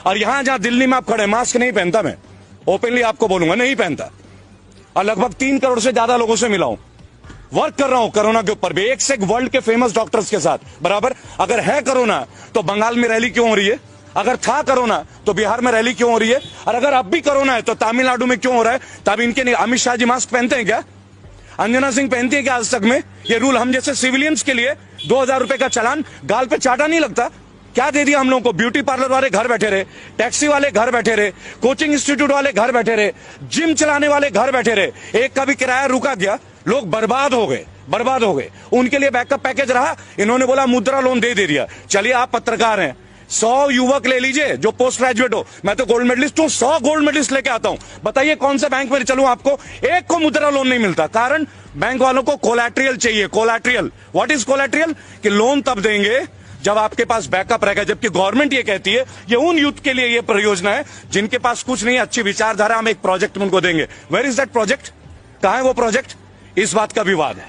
और यहां जहां दिल्ली में आप खड़े, मास्क नहीं पहनता, मैं ओपनली आपको बोलूंगा नहीं पहनता, और लगभग 3 करोड़ से ज्यादा लोगों से मिला हूं, वर्क कर रहा हूं कोरोना के ऊपर भी, एक से एक वर्ल्ड के फेमस डॉक्टर्स के साथ बराबर। अगर है कोरोना तो बंगाल में रैली क्यों हो रही है? अगर था कोरोना तो बिहार में रैली क्यों हो रही है? और अगर अब भी कोरोना है तो तमिलनाडु में क्यों हो रहा है? तब इनके नहीं, अमित शाह जी मास्क पहनते हैं क्या? अंजना सिंह पहनती है क्या आज तक में? ये रूल हम जैसे सिविलियंस के लिए 2000 रुपए का चालान गाल पे चाटा नहीं लगता? क्या दे दिया हम लोगों को? ब्यूटी पार्लर वाले घर बैठे रहे, टैक्सी वाले घर बैठे रहे, कोचिंग इंस्टीट्यूट वाले घर बैठे रहे, जिम चलाने वाले घर बैठे रहे, एक का भी किराया रुका गया, लोग बर्बाद हो गए, बर्बाद हो गए। उनके लिए बैकअप पैकेज रहा, इन्होंने बोला मुद्रा लोन दे दिया। चलिए आप पत्रकार हैं, 100 युवक ले लीजिए जो पोस्ट ग्रेजुएट हो, मैं तो गोल्ड मेडलिस्ट हूं, 100 गोल्ड मेडलिस्ट लेके आता हूं, बताइए कौन से बैंक में चलूं? आपको एक को मुद्रा लोन नहीं मिलता, कारण बैंक वालों को कोलैटरल चाहिए। Collateral, what is collateral? कि लोन तब देंगे जब आपके पास बैकअप रहेगा, जबकि गवर्नमेंट ये कहती है ये उन यूथ के लिए ये परियोजना है जिनके पास कुछ नहीं, अच्छी विचारधारा, हम एक प्रोजेक्ट में उनको देंगे। Where is that project? कहां है वो प्रोजेक्ट? इस बात का विवाद है।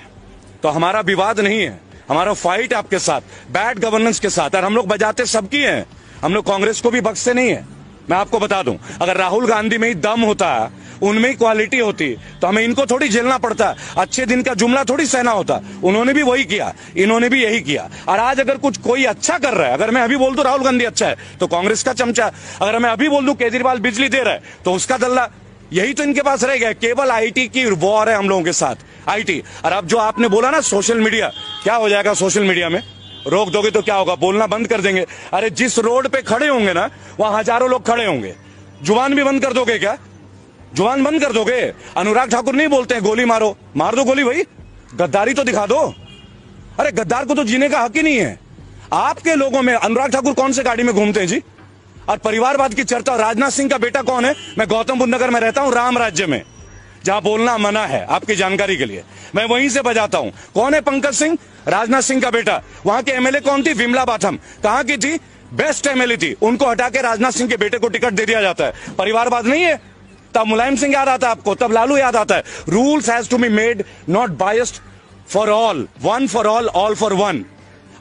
तो हमारा विवाद नहीं है, हमारा फाइट आपके साथ, बैड गवर्नेंस के साथ, और हम लोग बजाते सबकी हैं, हम लोग कांग्रेस को भी बख्शते नहीं है। मैं आपको बता दूं, अगर राहुल गांधी में ही दम होता, उनमें ही क्वालिटी होती, तो हमें इनको थोड़ी झेलना पड़ता, अच्छे दिन का जुमला थोड़ी सहना होता। उन्होंने भी वही किया, इन्होंने भी यही किया। और आज अगर कुछ कोई अच्छा कर रहा है, अगर मैं अभी बोल दूं राहुल गांधी अच्छा है तो कांग्रेस का चमचा, अगर मैं अभी बोल दूं केजरीवाल बिजली दे रहा है तो उसका दल्ला, यही तो इनके पास रह गया। केवल आईटी की वॉर है हम लोगों के साथ, आईटी। और अब जो आपने बोला ना सोशल मीडिया, क्या हो जाएगा सोशल मीडिया में? रोक दोगे तो क्या होगा? बोलना बंद कर देंगे। अरे जिस रोड पे खड़े होंगे ना, वहां हजारों लोग खड़े होंगे, जुबान भी बंद कर दोगे क्या? जुबान बंद कर दोगे? अनुराग ठाकुर नहीं बोलते हैं गोली मारो, मार दो गोली भाई, गद्दारी तो दिखा दो। अरे गद्दार को तो जीने का हक ही नहीं है। आपके लोगों में अनुराग ठाकुर कौन से गाड़ी में घूमते हैं जी? और परिवारवाद की चर्चा, राजनाथ सिंह का बेटा कौन है? मैं गौतम बुद्ध नगर में रहता हूं, राम राज्य में, जहां बोलना मना है, आपकी जानकारी के लिए, मैं वहीं से बजाता हूं। कौन है पंकज सिंह? राजनाथ सिंह का बेटा। वहां के एमएलए कौन थी? विमला बाथम। कहां की थी? बेस्ट एमएलए थी, उनको हटा के राजनाथ सिंह के बेटे को टिकट दे दिया जाता है। परिवारवाद नहीं है? तब मुलायम सिंह याद आता है आपको, तब लालू याद आता है। Rules has to be made not biased for all, one for all for one.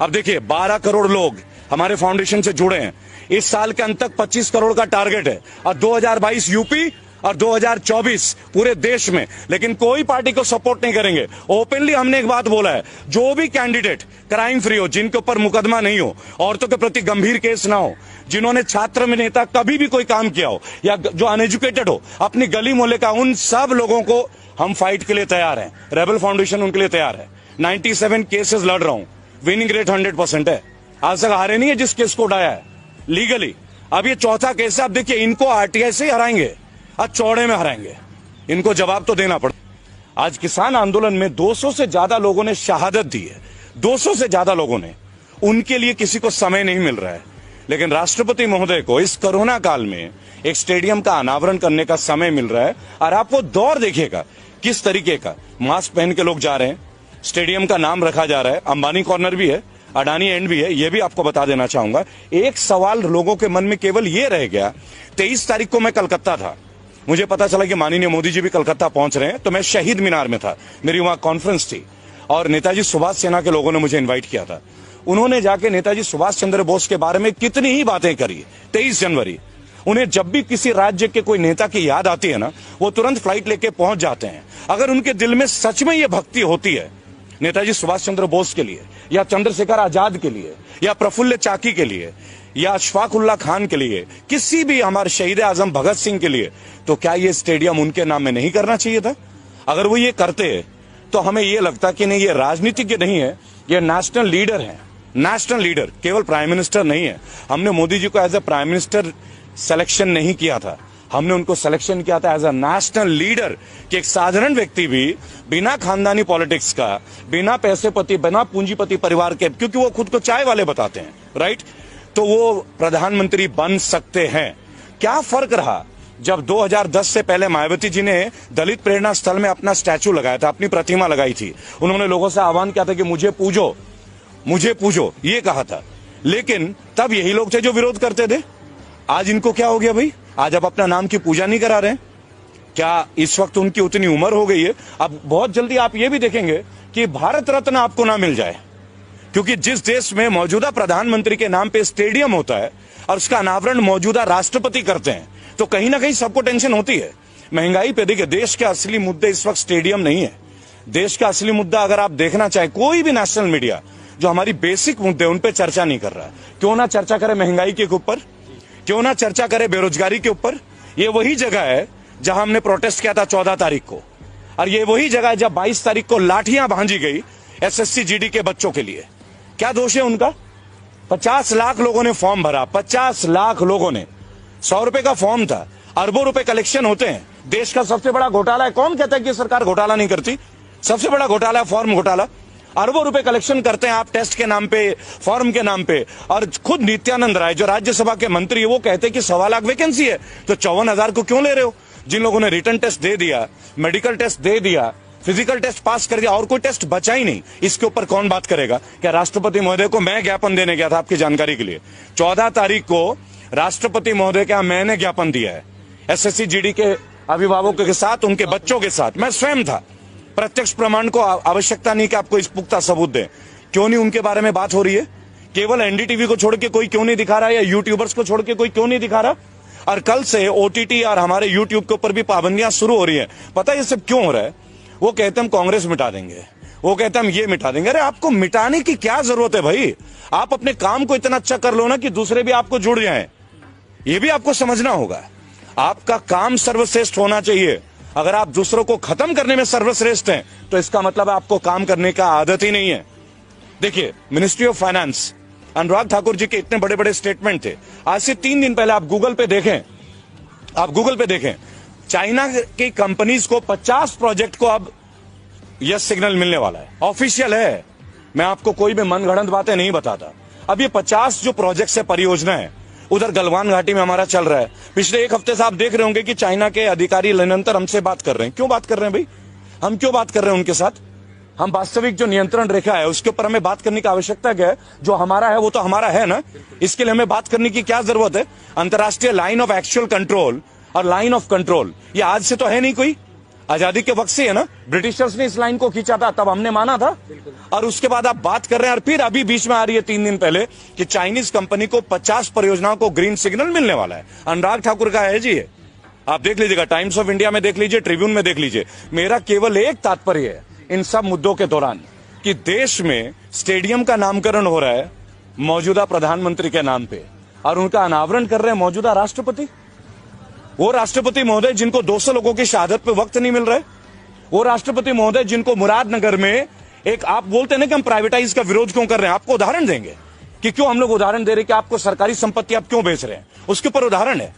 अब देखिए 12 करोड़ लोग हमारे फाउंडेशन से जुड़े हैं, इस साल के अंत तक 25 करोड़ का टारगेट है, और 2022 यूपी और 2024 पूरे देश में। लेकिन कोई पार्टी को सपोर्ट नहीं करेंगे। ओपनली हमने एक बात बोला है, जो भी कैंडिडेट क्राइम फ्री हो, जिनके ऊपर मुकदमा नहीं हो, औरतों के प्रति गंभीर केस ना हो, जिन्होंने छात्र में नेता कभी भी कोई काम किया हो, या जो अनएजुकेटेड हो, अपनी गली मोहल्ले का, उन सब लोगों को हम फाइट के लिए तैयार हैं। रेबल फाउंडेशन उनके लिए तैयार है। 97 केसेस लड़ रहा हूं, विनिंग रेट 100% है। आज तक हारे नहीं है जिस केस को उठाया है लीगली। अब ये चौथा केस है। अब देखिए इनको आरटीआई से ही हराएंगे, आज चौड़े में हराएंगे, इनको जवाब तो देना पड़े। आज किसान आंदोलन में 200 से ज्यादा लोगों ने शहादत दी है, 200 से ज्यादा लोगों ने। उनके लिए किसी को समय नहीं मिल रहा है, लेकिन राष्ट्रपति महोदय को इस कोरोना काल में एक स्टेडियम का अनावरण करने का समय मिल रहा है। और आप वो दौर देखिएगा किस तरीके का, मास्क पहन के लोग जा रहे हैं, स्टेडियम का नाम रखा जा रहा है, अंबानी कॉर्नर भी है, अडानी एंड भी है, ये भी आपको बता देना चाहूंगा। एक सवाल लोगों के मन में केवल ये रह गया, 23 तारीख को मैं कलकत्ता था, मुझे पता चला कि माननीय मोदी जी भी कलकत्ता पहुंच रहे हैं, तो मैं शहीद मीनार में था, मेरी वहां कॉन्फ्रेंस थी, और नेताजी सुभाष सेना के लोगों ने मुझे इन्वाइट किया था। उन्होंने जाके नेताजी सुभाष चंद्र बोस के बारे में कितनी ही बातें करी। 23 जनवरी, उन्हें जब भी किसी राज्य के कोई नेता की याद आती है ना, वो तुरंत फ्लाइट लेके पहुंच जाते हैं। अगर उनके दिल में सच में ये भक्ति होती है नेताजी सुभाष चंद्र बोस के लिए, या चंद्रशेखर आजाद के लिए, या प्रफुल्ल चाकी के लिए, या अशफाक उल्लाह खान के लिए, किसी भी हमारे शहीद आजम भगत सिंह के लिए, तो क्या ये स्टेडियम उनके नाम में नहीं करना चाहिए था? अगर वो ये करते तो हमें ये लगता कि नहीं, ये राजनीतिज्ञ नहीं है, ये नेशनल लीडर है। नेशनल लीडर, केवल प्राइम मिनिस्टर नहीं है। हमने मोदी जी को as a prime minister selection नहीं किया था, हमने उनको सिलेक्शन किया था एज अ नेशनल लीडर, कि एक साधारण व्यक्ति भी बिना खानदानी पॉलिटिक्स का, बिना पैसेपति, बिना पूंजीपति परिवार के, क्योंकि वो खुद को चाय वाले बताते हैं, राइट, तो वो प्रधानमंत्री बन सकते हैं। क्या फर्क रहा जब 2010 से पहले मायावती जी ने दलित प्रेरणा स्थल में अपना स्टैचू लगाया था, अपनी प्रतिमा लगाई थी, उन्होंने लोगों से आह्वान किया था कि मुझे पूजो, मुझे पूजो, ये कहा था। लेकिन तब यही लोग थे जो विरोध करते थे। आज इनको क्या हो गया भाई? आज आप अपना नाम की पूजा नहीं करा रहे हैं क्या? इस वक्त उनकी उतनी उम्र हो गई है, अब बहुत जल्दी आप ये भी देखेंगे कि भारत रत्न आपको ना मिल जाए, क्योंकि जिस देश में मौजूदा प्रधानमंत्री के नाम पे स्टेडियम होता है, और उसका अनावरण मौजूदा राष्ट्रपति करते हैं, तो कहीं ना कहीं सबको टेंशन होती है। महंगाई पे देखिए, देश के असली मुद्दे इस वक्त स्टेडियम नहीं है। देश का असली मुद्दा अगर आप देखना चाहे, कोई भी नेशनल मीडिया जो हमारी बेसिक मुद्दे उन पे चर्चा नहीं कर रहा है। क्यों ना चर्चा करे महंगाई के ऊपर, क्यों ना चर्चा करे बेरोजगारी के ऊपर। ये वही जगह है जहां हमने प्रोटेस्ट किया था 14 तारीख को, और ये वही जगह है जब 22 तारीख को लाठियां भांजी गई एसएससी जीडी के बच्चों के लिए। क्या दोष है उनका? 50 लाख लोगों ने फॉर्म भरा, 50 लाख लोगों ने। 100 रुपए का फॉर्म था, अरबों रुपए कलेक्शन होते हैं। देश का सबसे बड़ा घोटाला है। कौन कहता है कि सरकार घोटाला नहीं करती? सबसे बड़ा घोटाला है फॉर्म घोटाला। अरबों रुपए कलेक्शन करते हैं आप टेस्ट के नाम पे, फॉर्म के नाम पे। और खुद नित्यानंद राय जो राज्यसभा के मंत्री है वो कहते हैं कि 1.25 लाख वैकेंसी है, तो 54,000 को क्यों ले रहे हो? जिन लोगों ने रिटर्न टेस्ट दे दिया, मेडिकल टेस्ट दे दिया, फिजिकल टेस्ट पास कर दिया और कोई टेस्ट बचा ही नहीं, इसके ऊपर कौन बात करेगा? क्या राष्ट्रपति महोदय को मैं ज्ञापन देने गया था, आपकी जानकारी के लिए 14 तारीख को राष्ट्रपति महोदय का मैंने ज्ञापन दिया है एसएससी जीडी के अभिभावकों के साथ, उनके बच्चों के साथ। मैं स्वयं था। प्रत्यक्ष प्रमाण को आवश्यकता नहीं कि आपको इस पुख्ता सबूत दें। क्यों नहीं उनके बारे में बात हो रही है? केवल एनडीटीवी को छोड़ के कोई क्यों नहीं दिखा रहा है, या यूट्यूबर्स को छोड़ के कोई क्यों नहीं दिखा रहा? और कल से ओटीटी और हमारे यूट्यूब के ऊपर भी पाबंदियां शुरू हो रही है। पता है ये सब क्यों हो रहा है? वो कहते हम कांग्रेस मिटा देंगे, वो कहते हम ये मिटा देंगे। अरे आपको मिटाने की क्या जरूरत है भाई? आप अपने काम को इतना अच्छा कर लो ना कि दूसरे भी आपको जुड़ जाएं। ये भी आपको समझना होगा। आपका काम सर्वश्रेष्ठ होना चाहिए। अगर आप दूसरों को खत्म करने में सर्वश्रेष्ठ हैं तो इसका मतलब आपको काम करने का आदत ही नहीं है। देखिए, ministry of finance, Anurag Thakur ji के इतने बड़े बड़े स्टेटमेंट थे। आज से 3 दिन पहले आप गूगल पे देखें, चाइना की कंपनीज को 50 प्रोजेक्ट को अब यस सिग्नल मिलने वाला है। ऑफिशियल है, मैं आपको कोई भी मनगढ़ंत बातें नहीं बताता। अब ये 50 जो प्रोजेक्ट है, परियोजना है, उधर गलवान घाटी में हमारा चल रहा है। पिछले 1 हफ्ते से आप देख रहे होंगे कि चाइना के अधिकारी निरंतर हमसे बात कर रहे हैं। क्यों बात कर रहे हैं भाई? हम क्यों बात कर रहे हैं उनके साथ? हम वास्तविक जो नियंत्रण रेखा है उसके ऊपर हमें बात करने की आवश्यकता क्या है? जो हमारा है वो तो हमारा है ना, इसके लिए हमें बात करने की क्या जरूरत है? अंतर्राष्ट्रीय लाइन ऑफ एक्चुअल कंट्रोल और लाइन ऑफ कंट्रोल ये आज से तो है नहीं, कोई आजादी के वक्त से है ना। ब्रिटिशर्स ने इस लाइन को खींचा था, तब हमने माना था। और उसके बाद आप बात कर रहे हैं, और फिर अभी बीच में आ रही है 3 दिन पहले कि चाइनीज कंपनी को 50 परियोजनाओं को ग्रीन सिग्नल मिलने वाला है। अनुराग ठाकुर का है जी ये, आप देख लीजिएगा, टाइम्स ऑफ इंडिया में देख लीजिए, ट्रिब्यून में देख लीजिए। मेरा केवल एक तात्पर्य है इन सब मुद्दों के दौरान कि देश में स्टेडियम का नामकरण हो रहा है मौजूदा प्रधानमंत्री के नाम पे, और उनका अनावरण कर रहे हैं मौजूदा राष्ट्रपति। वो राष्ट्रपति महोदय जिनको 200 लोगों की शहादत पे वक्त नहीं मिल रहा है, वो राष्ट्रपति महोदय जिनको मुरादनगर में एक, आप बोलते हैं ना कि हम प्राइवेटाइज का विरोध क्यों कर रहे हैं, आपको उदाहरण देंगे कि क्यों हम लोग उदाहरण दे रहे हैं कि आपको सरकारी संपत्ति आप क्यों बेच रहे हैं, उसके ऊपर उदाहरण है।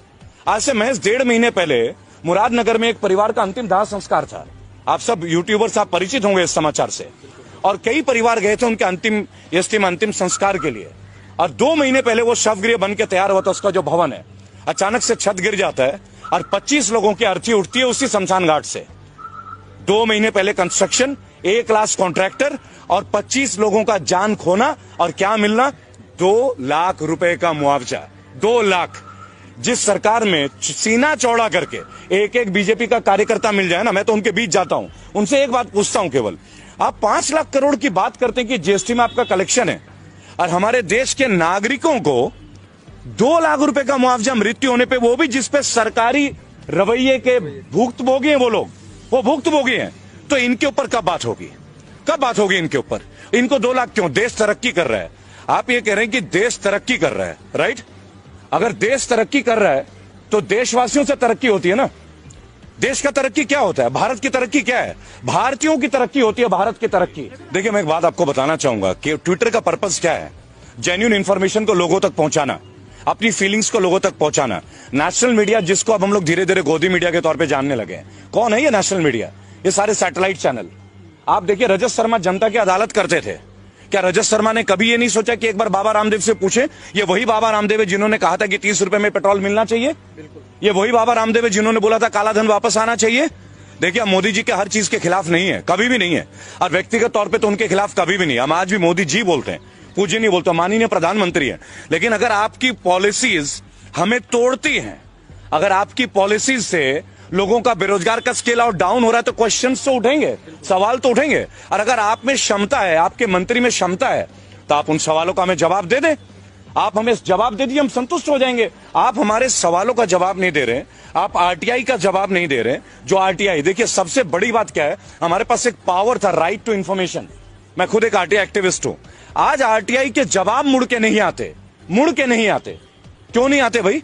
आज से महज 1.5 महीने पहले मुरादनगर में एक परिवार का अंतिम दाह संस्कार था। आप सब यूट्यूबर्स आप परिचित होंगे इस समाचार से, और कई परिवार गए थे उनके अंतिम संस्कार के लिए। और 2 महीने पहले वो शवगृह बन के तैयार हुआ था, उसका जो भवन है, अचानक से छत गिर जाता है और 25 लोगों की अर्थी उठती है उसी शमशान घाट से। 2 महीने पहले कंस्ट्रक्शन, A क्लास कॉन्ट्रैक्टर, और 25 लोगों का जान खोना, और क्या मिलना? 2 लाख रुपए का मुआवजा। 2 लाख। जिस सरकार में सीना चौड़ा करके एक बीजेपी का कार्यकर्ता मिल जाए ना, मैं तो उनके बीच जाता हूं, उनसे एक बात पूछता हूं केवल, आप 5 लाख करोड़ की बात करते हैं कि जीएसटी में आपका कलेक्शन है, और हमारे देश के नागरिकों को 2 लाख रुपए का मुआवजा मृत्यु होने पे, वो भी जिसपे सरकारी रवैये के भुक्तभोगी हैं, वो भुक्तभोगी हैं, तो इनके ऊपर कब बात होगी? कब बात होगी इनके ऊपर? इनको 2 लाख क्यों? देश तरक्की कर रहा है। आप ये कह रहे हैं कि देश तरक्की कर रहा है, राइट? अगर देश तरक्की कर रहा है तो देशवासियों से तरक्की होती है ना। देश का तरक्की क्या होता है? भारत की तरक्की क्या है? भारतीयों की तरक्की होती है, भारत की तरक्की। देखिए, मैं एक बात आपको बताना चाहूंगा कि ट्विटर का पर्पस क्या है? जेन्युइन इंफॉर्मेशन को लोगों तक पहुंचाना, अपनी फीलिंग्स को लोगों तक पहुंचाना। नेशनल मीडिया, जिसको अब हम लोग धीरे धीरे गोदी मीडिया के तौर पे जानने लगे हैं, कौन है ये नेशनल मीडिया? ये सारे सैटेलाइट चैनल। आप देखिए, रजत शर्मा जनता की अदालत करते थे। क्या रजत शर्मा ने कभी ये नहीं सोचा कि एक बार बाबा रामदेव से पूछे? ये वही बाबा रामदेव है जिन्होंने कहा था कि 30 रुपए में पेट्रोल मिलना चाहिए। ये वही बाबा रामदेव है जिन्होंने बोला था काला धन वापस आना चाहिए। देखिए, मोदी जी के हर चीज के खिलाफ नहीं है, कभी भी नहीं है, और व्यक्तिगत तौर पे तो उनके खिलाफ कभी भी नहीं। हम आज भी मोदी जी बोलते हैं, पूज्य नहीं बोलते, माननीय प्रधानमंत्री है। लेकिन अगर आपकी पॉलिसीज हमें तोड़ती हैं, अगर आपकी पॉलिसीज से लोगों का बेरोजगार का स्केल आउट डाउन हो रहा है, तो क्वेश्चंस तो उठेंगे, सवाल तो उठेंगे। और अगर आप में क्षमता है, आपके मंत्री में क्षमता है, तो आप उन सवालों का हमें जवाब दे दें। आप हमें जवाब दे दीजिए, हम संतुष्ट हो जाएंगे। आप हमारे सवालों का जवाब नहीं दे रहे, आप आरटीआई का जवाब नहीं दे रहे। जो आरटीआई, देखिए सबसे बड़ी बात क्या है, हमारे पास एक पावर था, राइट टू इंफॉर्मेशन। मैं खुद एक आरटीआई एक्टिविस्ट हूं। आज आरटीआई के जवाब मुड़ के नहीं आते, मुड़ के नहीं आते। क्यों नहीं आते भाई?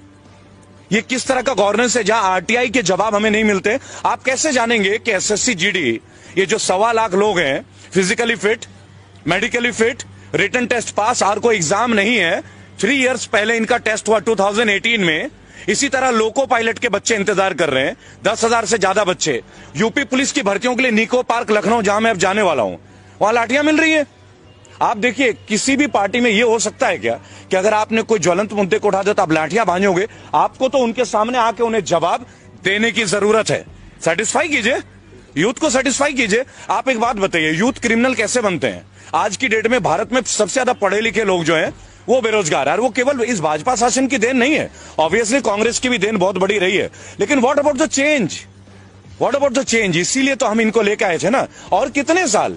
ये किस तरह का गवर्नेंस है जहां आरटीआई के जवाब हमें नहीं मिलते? आप कैसे जानेंगे कि एसएससी जीडी, ये जो 1.25 लाख लोग हैं, physically fit, medically fit, written test pass, और कोई एग्जाम नहीं है। 3 इयर्स पहले इनका टेस्ट हुआ 2018 में। इसी तरह लोको पायलट के बच्चे इंतजार कर रहे हैं, 10,000 से ज्यादा बच्चे। यूपी पुलिस की भर्तियों के लिए निको पार्क लखनऊ, जहां मैं अब जाने वाला हूं, वहां लाठियां मिल रही है। आप देखिए, किसी भी पार्टी में यह हो सकता है क्या कि अगर आपने कोई ज्वलंत मुद्दे को उठा दिया तो आप लाठियां बांधोगे? आपको तो उनके सामने आके उन्हें जवाब देने की जरूरत है। सेटिस्फाई कीजिए, यूथ को सेटिस्फाई कीजिए। आप एक बात बताइए, यूथ क्रिमिनल कैसे बनते हैं? आज की डेट में भारत में सबसे ज्यादा पढ़े लिखे लोग जो हैं वो बेरोजगार है, और वो केवल इस भाजपा शासन की देन नहीं है, ऑब्वियसली कांग्रेस की भी देन बहुत बड़ी रही है। लेकिन what about the change? What about the change? इसीलिए तो हम इनको लेके आए थे ना। और कितने साल,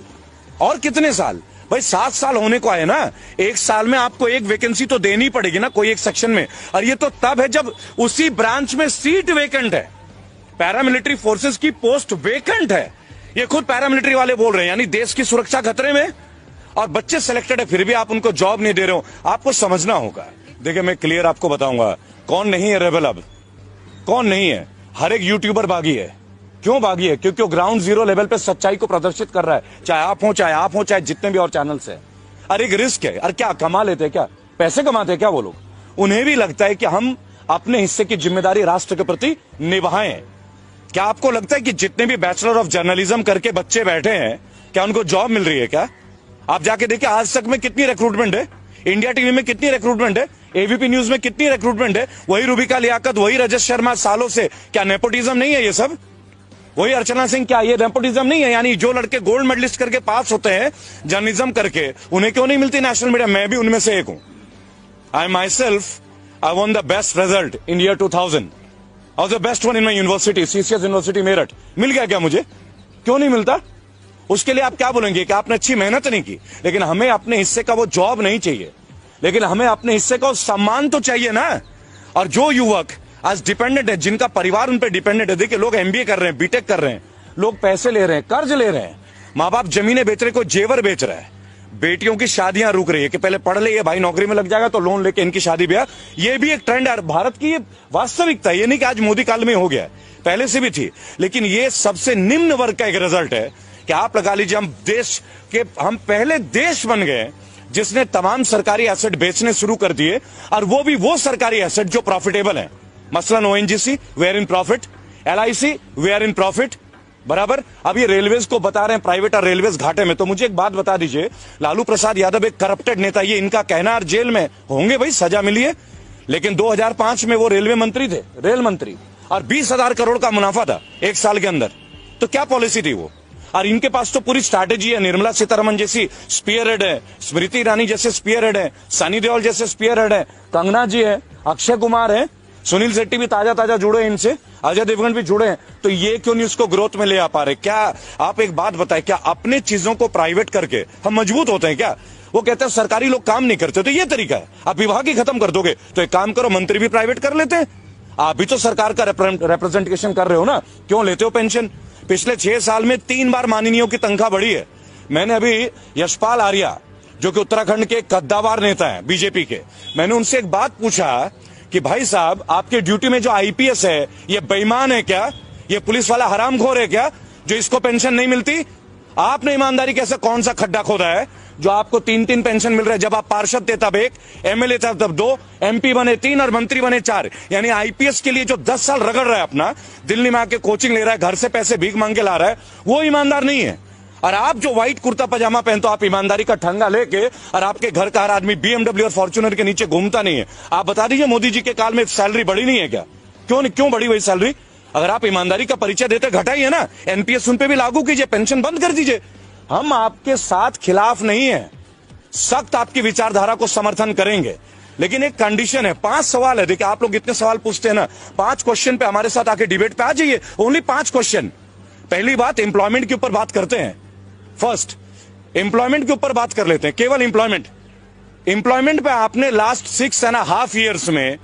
और कितने साल भाई? 7 साल होने को आए ना। 1 साल में आपको एक वैकेंसी तो देनी पड़ेगी ना, कोई एक सेक्शन में। और ये तो तब है जब उसी ब्रांच में सीट वेकेंट है, पैरामिलिट्री फोर्सेस की पोस्ट वेकेंट है। ये खुद पैरामिलिट्री वाले बोल रहे हैं, यानी देश की सुरक्षा खतरे में, और बच्चे सिलेक्टेड है, फिर भी आप उनको जॉब नहीं दे रहे हो। आपको समझना होगा। देखिए, मैं क्लियर आपको बताऊंगा कौन नहीं है रेबल, अब कौन नहीं है। हर एक यूट्यूबर बागी है। क्यों बागी है? क्योंकि वो ग्राउंड जीरो लेवल पे सच्चाई को प्रदर्शित कर रहा है, चाहे आप हो, चाहे जितने भी और चैनल्स है। अरे एक रिस्क है। अरे क्या कमा लेते हैं? क्या पैसे कमाते हैं क्या वो लोग? उन्हें भी लगता है कि हम अपने हिस्से की जिम्मेदारी राष्ट्र के प्रति निभाएं। क्या आपको लगता है कि जितने भी बैचलर ऑफ जर्नलिज्म करके बच्चे बैठे हैं, क्या उनको जॉब मिल रही है? क्या आप जाके देखिए, आज तक में कितनी रिक्रूटमेंट है, इंडिया टीवी में कितनी रिक्रूटमेंट है, एबीपी न्यूज में कितनी रिक्रूटमेंट है। वही रूबिका लियाकत, वही रजत शर्मा सालों से। क्या नेपोटिज्म नहीं है ये सब? वही अर्चना सिंह, क्या ये नेपोटिज्म नहीं है? यानी जो लड़के गोल्ड मेडलिस्ट करके पास होते हैं जर्नलिज्म करके, उन्हें क्यों नहीं मिलती नेशनल मीडिया? मैं भी उनमें से एक हूं। I myself, I won the best result in year 2000, और the best one in my university, CCS university Meerut. मिल गया क्या मुझे? क्यों नहीं मिलता? उसके लिए आप क्या बोलेंगे कि आपने अच्छी मेहनत नहीं की? लेकिन हमें अपने हिस्से का वो जॉब नहीं चाहिए, लेकिन हमें अपने हिस्से का सम्मान तो चाहिए ना। और जो युवक आज डिपेंडेंट है, जिनका परिवार उन पर डिपेंडेंट है, देखिए लोग एमबीए कर रहे हैं, बीटेक कर रहे हैं, लोग पैसे ले रहे हैं, कर्ज ले रहे हैं, माँ बाप जमीनें बेच रहे, कोई जेवर बेच रहा है, बेटियों की शादियां रुक रही है कि पहले पढ़ ले, ये भाई नौकरी में लग जाएगा तो लोन लेके इनकी शादी ब्याह। ये भी एक ट्रेंड है भारत की, ये वास्तविकता है। ये नहीं कि आज मोदी काल में हो गया, पहले से भी थी। लेकिन ये सबसे निम्न वर्ग का एक रिजल्ट है कि आप लगा लीजिए, हम पहले देश बन गए जिसने तमाम सरकारी एसेट बेचने शुरू कर दिए, और वो भी वो सरकारी एसेट जो प्रॉफिटेबल है। मसलन ONGC, we are in profit, LIC, we are in profit, बराबर। अब ये रेलवेज को बता रहे हैं प्राइवेट और रेलवेज घाटे में। तो मुझे एक बात बता दीजिए, लालू प्रसाद यादव एक करप्टेड नेता, ये इनका कहना, और जेल में होंगे भाई, सजा मिली है। लेकिन 2005 में वो रेलवे मंत्री थे, रेल मंत्री, और 20,000 करोड़ का मुनाफा था 1 साल के अंदर। तो क्या पॉलिसी थी वो? और इनके पास तो पूरी स्ट्रैटेजी है। निर्मला सीतारमण जैसी स्पीयर हेड है, स्मृति ईरानी जैसे स्पीयर हेड है, सनी देओल जैसे स्पीयर हेड है, कंगना जी है, अक्षय कुमार है, सुनील शेट्टी भी ताजा जुड़े हैं इनसे, अजय देवगन भी जुड़े हैं। तो ये क्यों नहीं उसको ग्रोथ में ले आ पा रहे? क्या आप एक बात बताएं, क्या अपने चीजों को प्राइवेट करके हम मजबूत होते हैं क्या? वो कहते हैं सरकारी लोग काम नहीं करते, तो ये तरीका है, आप विभाग ही खत्म कर दोगे। तो एक काम करो, मंत्री भी प्राइवेट कर लेते हैं। आप भी तो सरकार का रिप्रेजेंटेशन कर रहे हो ना, क्यों लेते हो पेंशन? पिछले 6 साल में 3 बार माननीयों की तनख्वाह बढ़ी है। मैंने अभी यशपाल आर्या, जो कि उत्तराखंड के कद्दावर नेता है बीजेपी के, मैंने उनसे एक बात पूछा कि भाई साहब, आपके ड्यूटी में जो आईपीएस है, ये बेईमान है क्या? ये पुलिस वाला हरामखोर है क्या, जो इसको पेंशन नहीं मिलती? आपने ईमानदारी कैसे, कौन सा खड्डा खोदा है जो आपको 3-3 पेंशन मिल रहा है? जब आप पार्षद थे तब 1, एमएलए थे तब 2, एमपी बने 3 और मंत्री बने 4। यानी आईपीएस के लिए जो 10 साल रगड़ रहा है अपना, दिल्ली में आके कोचिंग ले रहा है, घर से पैसे भीख मांग के ला रहा है, वो ईमानदार नहीं है। और आप जो व्हाइट कुर्ता पजामा पहनते हो, आप ईमानदारी का ठंगा लेके, और आपके घर का हर आदमी बीएमडब्ल्यू और फॉर्च्यूनर के नीचे घूमता नहीं है। आप बता दीजिए, मोदी जी के काल में सैलरी बढ़ी नहीं है क्या? क्यों बढ़ी वही सैलरी? अगर आप ईमानदारी का परिचय देते, घटाइए ना, एनपीएस उन पे भी लागू कीजिए, पेंशन बंद कर दीजिए। हम आपके साथ खिलाफ नहीं है, सख्त आपकी विचारधारा को समर्थन करेंगे, लेकिन एक कंडीशन है। 5 सवाल है। देखिए, आप लोग इतने सवाल पूछते हैं ना, 5 क्वेश्चन पे हमारे साथ आके डिबेट पे आ जाइए, ओनली 5 क्वेश्चन। पहली बात, एम्प्लॉयमेंट के ऊपर बात करते हैं। फर्स्ट, एम्प्लॉयमेंट के ऊपर बात कर लेते हैं, केवल एम्प्लॉयमेंट। एम्प्लॉयमेंट पे आपने लास्ट 6.5 years में